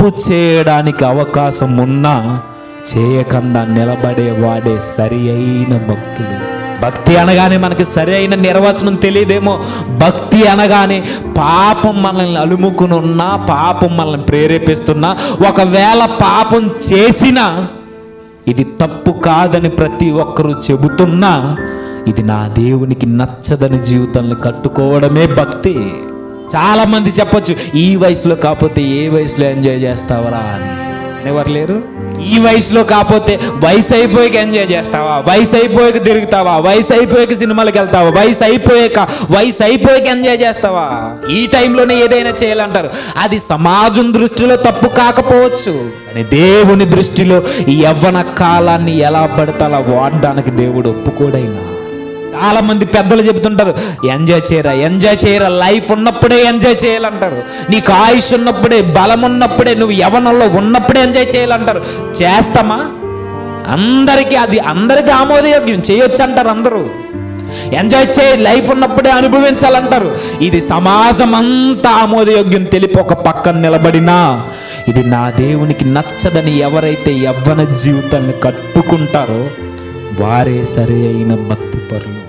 తప్పు చేయడానికి అవకాశం ఉన్నా చేయకుండా నిలబడేవాడే సరి అయిన భక్తుడు. భక్తి అనగానే మనకి సరి అయిన నిర్వచనం తెలియదేమో. భక్తి అనగానే పాపం మనల్ని అలుముకుని ఉన్నా, పాపం మనల్ని ప్రేరేపిస్తున్నా, ఒకవేళ పాపం చేసినా ఇది తప్పు కాదని ప్రతి ఒక్కరూ చెబుతున్నా ఇది నా దేవునికి నచ్చదని జీవితాన్ని కట్టుకోవడమే భక్తి. చాలా మంది చెప్పొచ్చు, ఈ వయసులో కాకపోతే ఏ వయసులో ఎంజాయ్ చేస్తావరా అని. ఎవరు లేరు? ఈ వయసులో కాకపోతే వయసు అయిపోయాక ఎంజాయ్ చేస్తావా, వయసు అయిపోయాక తిరుగుతావా, వయసు అయిపోయాక సినిమాలకు వెళ్తావా, వయసు అయిపోయాక ఎంజాయ్ చేస్తావా, ఈ టైంలోనే ఏదైనా చేయాలంటారు. అది సమాజం దృష్టిలో తప్పు కాకపోవచ్చు, కానీ దేవుని దృష్టిలో ఈ యవ్వన కాలాన్ని ఎలా పడితే అలా వాడడానికి దేవుడు ఒప్పుకోడైనా. చాలా మంది పెద్దలు చెబుతుంటారు, ఎంజాయ్ చేయరా, లైఫ్ ఉన్నప్పుడే ఎంజాయ్ చేయాలంటారు. నీకు ఆయుష్ ఉన్నప్పుడే, బలం ఉన్నప్పుడే, నువ్వు యవ్వనంలో ఉన్నప్పుడే ఎంజాయ్ చేయాలంటారు. చేస్తామా? అందరికీ ఆమోదయోగ్యం, చేయొచ్చు అంటారు అందరూ. ఎంజాయ్ చేయి, లైఫ్ ఉన్నప్పుడే అనుభవించాలంటారు. ఇది సమాజం అంతా ఆమోదయోగ్యం తెలిపి ఒక పక్కన నిలబడినా ఇది నా దేవునికి నచ్చదని ఎవరైతే యవ్వన జీవితాన్ని కట్టుకుంటారో వారే సరి అయిన భక్తి పరులు.